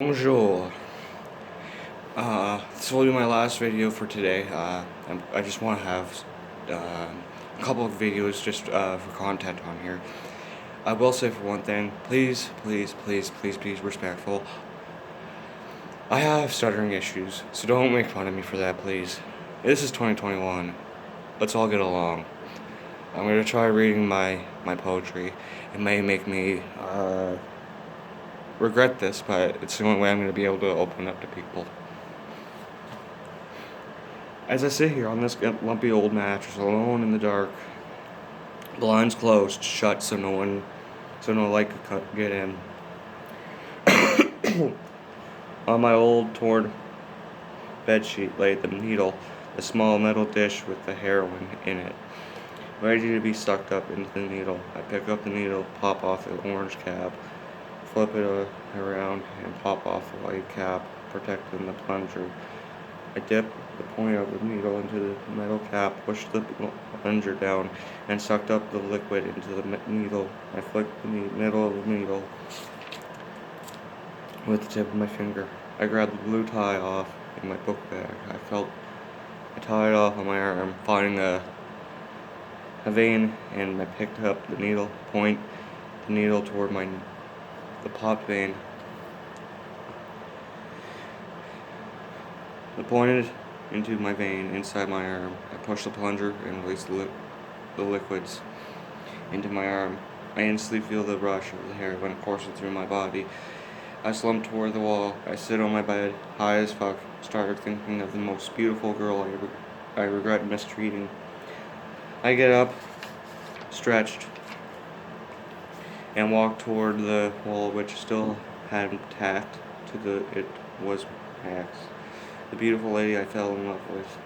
Bonjour. This will be my last video for today. I just want to have a couple of videos just for content on here. I will say for one thing, please be respectful. I have stuttering issues, so don't make fun of me for that, please. This is 2021. Let's all get along. I'm going to try reading my poetry. It may make me regret this, but it's the only way I'm going to be able to open up to people. As I sit here on this lumpy old mattress, alone in the dark, blinds closed, shut so no light could get in. On my old torn bedsheet lay the needle, a small metal dish with the heroin in it, ready to be sucked up into the needle. I pick up the needle, pop off the orange cap, flip it around, and pop off the white cap, protecting the plunger. I dip the point of the needle into the metal cap, pushed the plunger down, and sucked up the liquid into the needle. I flicked the middle of the needle with the tip of my finger. I grabbed the blue tie off in my book bag. I tied it off on my arm, finding a vein, and I picked up the needle, point the needle toward the popped vein. I pointed into my vein inside my arm. I pushed the plunger and released the liquids into my arm. I instantly feel the rush of the heroin coursing through my body. I slumped toward the wall. I sit on my bed, high as fuck, started thinking of the most beautiful girl I regret mistreating. I get up, stretched, and walked toward the wall, which still hadn't tacked to it was Max, the beautiful lady I fell in love with.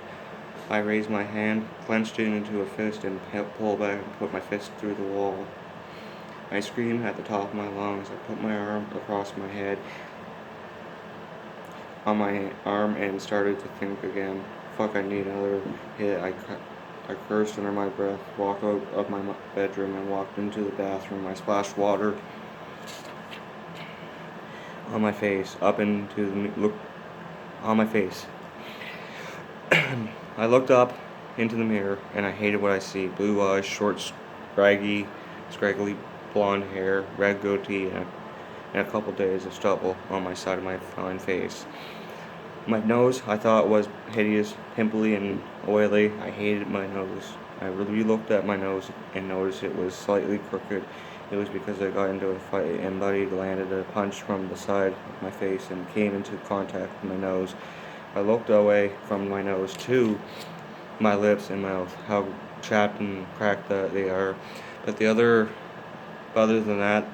I raised my hand, clenched it into a fist, and pulled back and put my fist through the wall. I screamed at the top of my lungs. I put my arm across my head on my arm and started to think again. Fuck, I need another hit. I cursed under my breath, walked out of my bedroom, and walked into the bathroom. I splashed water on my face, on my face. I looked up into the mirror, and I hated what I see. Blue eyes, short, scraggly blonde hair, red goatee, and a couple days of stubble on my side of my fine face. My nose, I thought, was hideous, pimply, and oily. I hated my nose. I really looked at my nose and noticed it was slightly crooked. It was because I got into a fight and Buddy landed a punch from the side of my face and came into contact with my nose. I looked away from my nose to my lips and mouth, how chapped and cracked they are. But other than that,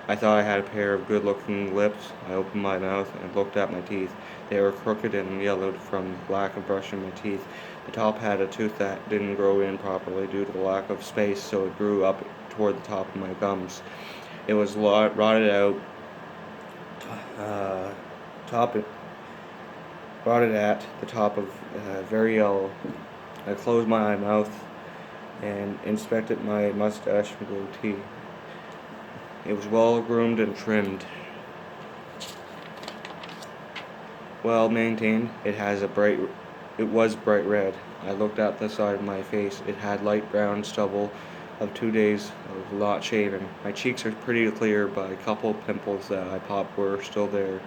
I thought I had a pair of good-looking lips. I opened my mouth and looked at my teeth. They were crooked and yellowed from lack of brushing my teeth. The top had a tooth that didn't grow in properly due to the lack of space, so it grew up toward the top of my gums. It was rotted out, rotted at the top of very yellow. I closed my mouth and inspected my mustache and goatee. It was well groomed and trimmed, well maintained. It was bright red. I looked at the side of my face. It had light brown stubble of 2 days of not shaving. My cheeks are pretty clear, but a couple of pimples that I popped were still there.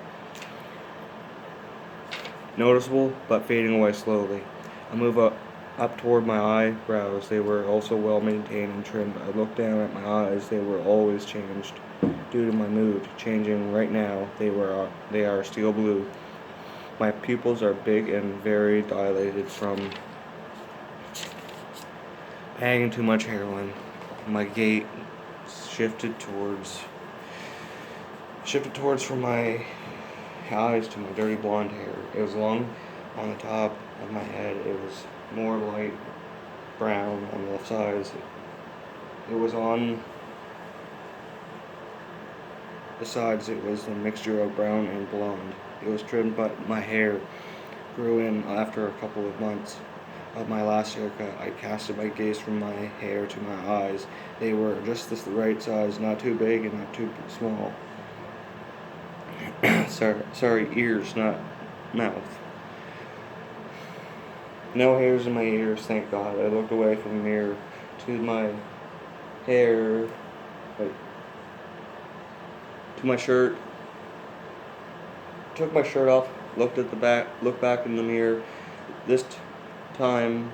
Noticeable, but fading away slowly. I move up toward my eyebrows. They were also well maintained and trimmed. I looked down at my eyes. They were always changed due to my mood. Changing right now. They are steel blue. My pupils are big and very dilated from hanging too much heroin. My gait shifted towards from my eyes to my dirty blonde hair. It was long on the top of my head. It was more light brown on the sides. It was on the sides. It was a mixture of brown and blonde. It was trimmed, but my hair grew in after a couple of months of my last haircut. I casted my gaze from my hair to my eyes. They were just the right size, not too big and not too small. Sorry, ears, not mouth. No hairs in my ears, thank God. I looked away from the mirror to my hair, like, to my shirt. Took my shirt off, looked back in the mirror. This time,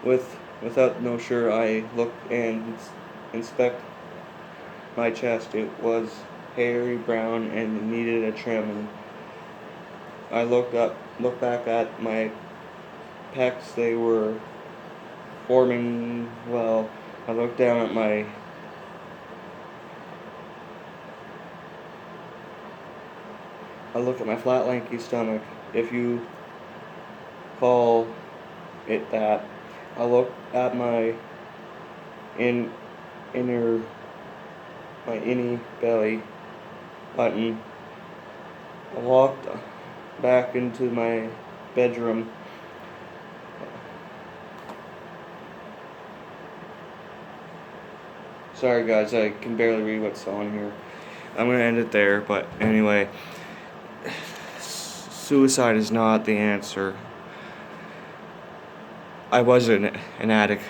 without no shirt, I looked and inspect my chest. It was hairy brown and needed a trim. I looked back at my pecs. They were forming well. I looked down at my flat, lanky stomach, if you call it that. I looked at my inner belly button. I walked back into my bedroom. Sorry guys, I can barely read what's on here. I'm gonna end it there, but anyway, suicide is not the answer. I was an addict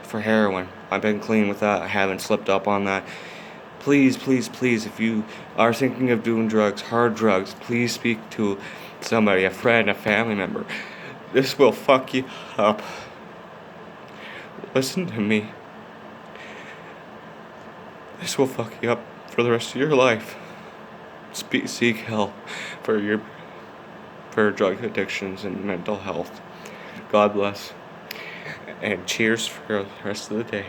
for heroin. I've been clean with that. I haven't slipped up on that. Please, please, please, if you are thinking of doing drugs, hard drugs, please speak to somebody, a friend, a family member. This will fuck you up. Listen to me. This will fuck you up for the rest of your life. Seek help for drug addictions and mental health. God bless. And cheers for the rest of the day.